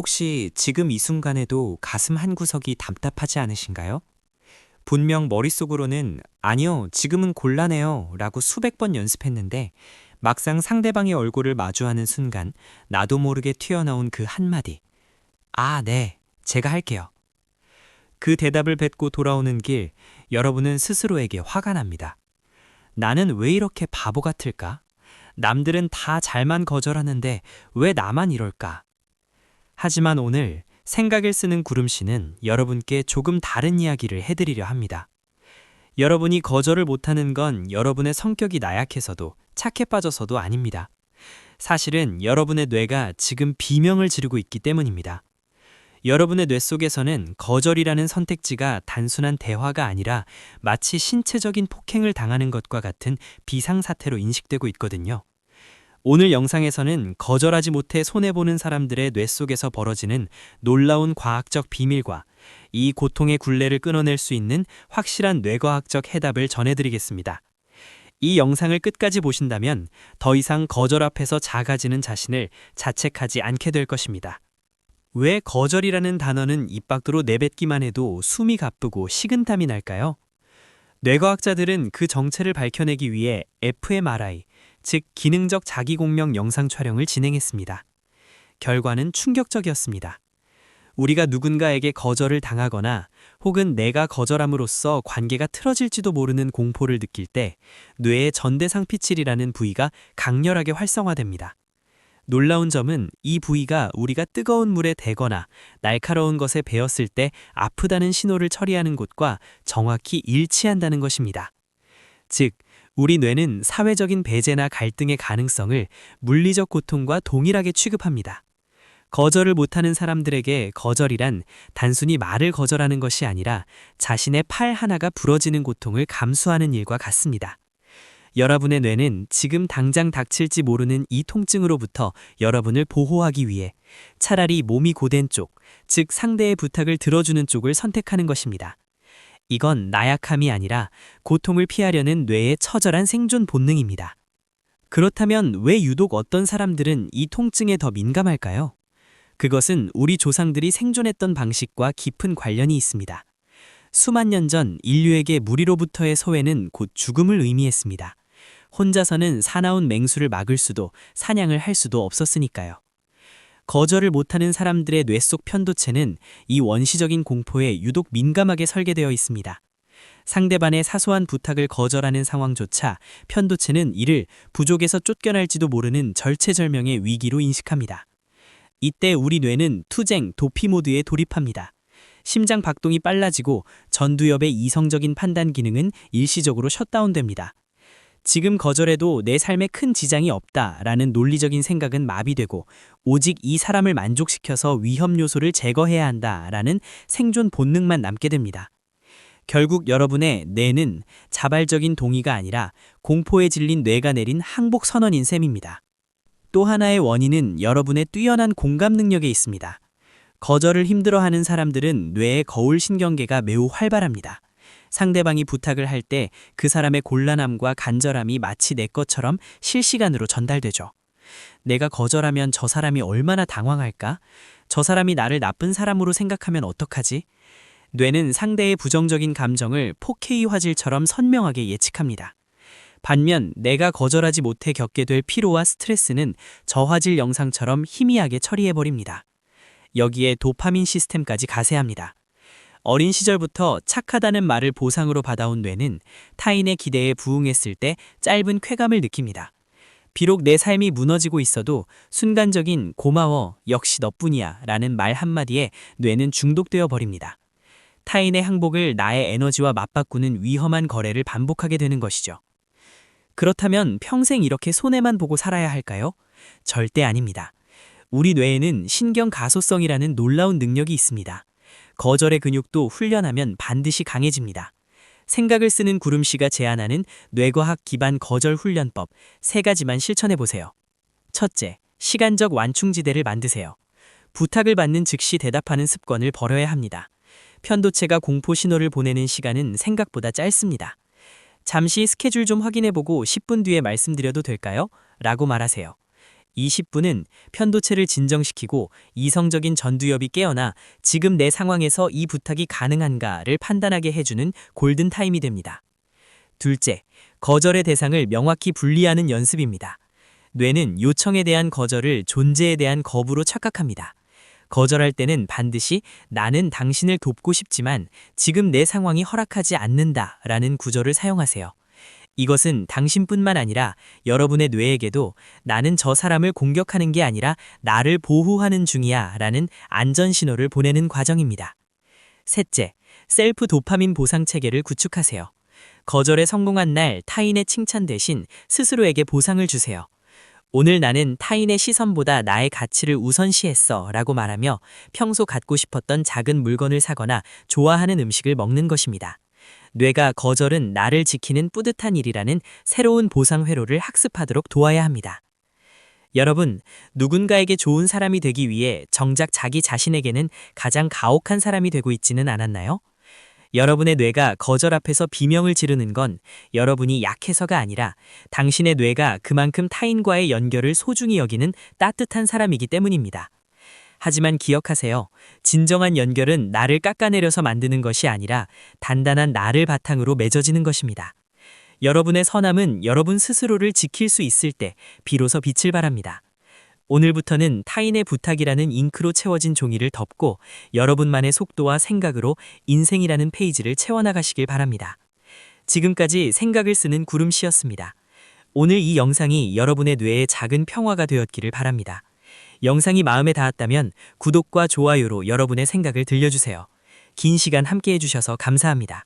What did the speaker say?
혹시 지금 이 순간에도 가슴 한구석이 답답하지 않으신가요? 분명 머릿속으로는 아니요, 지금은 곤란해요 라고 수백 번 연습했는데 막상 상대방의 얼굴을 마주하는 순간 나도 모르게 튀어나온 그 한마디. 아, 네, 제가 할게요. 그 대답을 뱉고 돌아오는 길, 여러분은 스스로에게 화가 납니다. 나는 왜 이렇게 바보 같을까? 남들은 다 잘만 거절하는데 왜 나만 이럴까? 하지만 오늘 생각을 쓰는 구름씨는 여러분께 조금 다른 이야기를 해드리려 합니다. 여러분이 거절을 못하는 건 여러분의 성격이 나약해서도 착해 빠져서도 아닙니다. 사실은 여러분의 뇌가 지금 비명을 지르고 있기 때문입니다. 여러분의 뇌 속에서는 거절이라는 선택지가 단순한 대화가 아니라 마치 신체적인 폭행을 당하는 것과 같은 비상사태로 인식되고 있거든요. 오늘 영상에서는 거절하지 못해 손해보는 사람들의 뇌 속에서 벌어지는 놀라운 과학적 비밀과 이 고통의 굴레를 끊어낼 수 있는 확실한 뇌과학적 해답을 전해드리겠습니다. 이 영상을 끝까지 보신다면 더 이상 거절 앞에서 작아지는 자신을 자책하지 않게 될 것입니다. 왜 거절이라는 단어는 입 밖으로 내뱉기만 해도 숨이 가쁘고 식은땀이 날까요? 뇌과학자들은 그 정체를 밝혀내기 위해 fMRI, 즉 기능적 자기공명 영상 촬영을 진행했습니다. 결과는 충격적이었습니다. 우리가 누군가에게 거절을 당하거나 혹은 내가 거절함으로써 관계가 틀어질지도 모르는 공포를 느낄 때 뇌의 전대상피칠이라는 부위가 강렬하게 활성화됩니다. 놀라운 점은 이 부위가 우리가 뜨거운 물에 대거나 날카로운 것에 베었을 때 아프다는 신호를 처리하는 곳과 정확히 일치한다는 것입니다. 즉, 우리 뇌는 사회적인 배제나 갈등의 가능성을 물리적 고통과 동일하게 취급합니다. 거절을 못하는 사람들에게 거절이란 단순히 말을 거절하는 것이 아니라 자신의 팔 하나가 부러지는 고통을 감수하는 일과 같습니다. 여러분의 뇌는 지금 당장 닥칠지 모르는 이 통증으로부터 여러분을 보호하기 위해 차라리 몸이 고된 쪽, 즉 상대의 부탁을 들어주는 쪽을 선택하는 것입니다. 이건 나약함이 아니라 고통을 피하려는 뇌의 처절한 생존 본능입니다. 그렇다면 왜 유독 어떤 사람들은 이 통증에 더 민감할까요? 그것은 우리 조상들이 생존했던 방식과 깊은 관련이 있습니다. 수만 년 전 인류에게 무리로부터의 소외는 곧 죽음을 의미했습니다. 혼자서는 사나운 맹수를 막을 수도 사냥을 할 수도 없었으니까요. 거절을 못하는 사람들의 뇌 속 편도체는 이 원시적인 공포에 유독 민감하게 설계되어 있습니다. 상대방의 사소한 부탁을 거절하는 상황조차 편도체는 이를 부족에서 쫓겨날지도 모르는 절체절명의 위기로 인식합니다. 이때 우리 뇌는 투쟁, 도피 모드에 돌입합니다. 심장 박동이 빨라지고 전두엽의 이성적인 판단 기능은 일시적으로 셧다운됩니다. 지금 거절해도 내 삶에 큰 지장이 없다라는 논리적인 생각은 마비되고 오직 이 사람을 만족시켜서 위험 요소를 제거해야 한다라는 생존 본능만 남게 됩니다. 결국 여러분의 뇌는 자발적인 동의가 아니라 공포에 질린 뇌가 내린 항복 선언인 셈입니다. 또 하나의 원인은 여러분의 뛰어난 공감 능력에 있습니다. 거절을 힘들어하는 사람들은 뇌의 거울 신경계가 매우 활발합니다. 상대방이 부탁을 할 때 그 사람의 곤란함과 간절함이 마치 내 것처럼 실시간으로 전달되죠. 내가 거절하면 저 사람이 얼마나 당황할까? 저 사람이 나를 나쁜 사람으로 생각하면 어떡하지? 뇌는 상대의 부정적인 감정을 4K 화질처럼 선명하게 예측합니다. 반면 내가 거절하지 못해 겪게 될 피로와 스트레스는 저화질 영상처럼 희미하게 처리해버립니다. 여기에 도파민 시스템까지 가세합니다. 어린 시절부터 착하다는 말을 보상으로 받아온 뇌는 타인의 기대에 부응했을 때 짧은 쾌감을 느낍니다. 비록 내 삶이 무너지고 있어도 순간적인 고마워, 역시 너뿐이야 라는 말 한마디에 뇌는 중독되어 버립니다. 타인의 항복을 나의 에너지와 맞바꾸는 위험한 거래를 반복하게 되는 것이죠. 그렇다면 평생 이렇게 손해만 보고 살아야 할까요? 절대 아닙니다. 우리 뇌에는 신경 가소성이라는 놀라운 능력이 있습니다. 거절의 근육도 훈련하면 반드시 강해집니다. 생각을 쓰는 구름씨가 제안하는 뇌과학 기반 거절 훈련법 3가지만 실천해보세요. 첫째, 시간적 완충지대를 만드세요. 부탁을 받는 즉시 대답하는 습관을 버려야 합니다. 편도체가 공포 신호를 보내는 시간은 생각보다 짧습니다. 잠시 스케줄 좀 확인해보고 10분 뒤에 말씀드려도 될까요? 라고 말하세요. 20분은 편도체를 진정시키고 이성적인 전두엽이 깨어나 지금 내 상황에서 이 부탁이 가능한가를 판단하게 해주는 골든타임이 됩니다. 둘째, 거절의 대상을 명확히 분리하는 연습입니다. 뇌는 요청에 대한 거절을 존재에 대한 거부로 착각합니다. 거절할 때는 반드시 나는 당신을 돕고 싶지만 지금 내 상황이 허락하지 않는다 라는 구절을 사용하세요. 이것은 당신뿐만 아니라 여러분의 뇌에게도 나는 저 사람을 공격하는 게 아니라 나를 보호하는 중이야 라는 안전 신호를 보내는 과정입니다. 셋째, 셀프 도파민 보상 체계를 구축하세요. 거절에 성공한 날 타인의 칭찬 대신 스스로에게 보상을 주세요. 오늘 나는 타인의 시선보다 나의 가치를 우선시했어 라고 말하며 평소 갖고 싶었던 작은 물건을 사거나 좋아하는 음식을 먹는 것입니다. 뇌가 거절은 나를 지키는 뿌듯한 일이라는 새로운 보상 회로를 학습하도록 도와야 합니다. 여러분, 누군가에게 좋은 사람이 되기 위해 정작 자기 자신에게는 가장 가혹한 사람이 되고 있지는 않았나요? 여러분의 뇌가 거절 앞에서 비명을 지르는 건 여러분이 약해서가 아니라 당신의 뇌가 그만큼 타인과의 연결을 소중히 여기는 따뜻한 사람이기 때문입니다. 하지만 기억하세요. 진정한 연결은 나를 깎아내려서 만드는 것이 아니라 단단한 나를 바탕으로 맺어지는 것입니다. 여러분의 선함은 여러분 스스로를 지킬 수 있을 때 비로소 빛을 발합니다. 오늘부터는 타인의 부탁이라는 잉크로 채워진 종이를 덮고 여러분만의 속도와 생각으로 인생이라는 페이지를 채워나가시길 바랍니다. 지금까지 생각을 쓰는 구름씨였습니다. 오늘 이 영상이 여러분의 뇌에 작은 평화가 되었기를 바랍니다. 영상이 마음에 닿았다면 구독과 좋아요로 여러분의 생각을 들려주세요. 긴 시간 함께 해주셔서 감사합니다.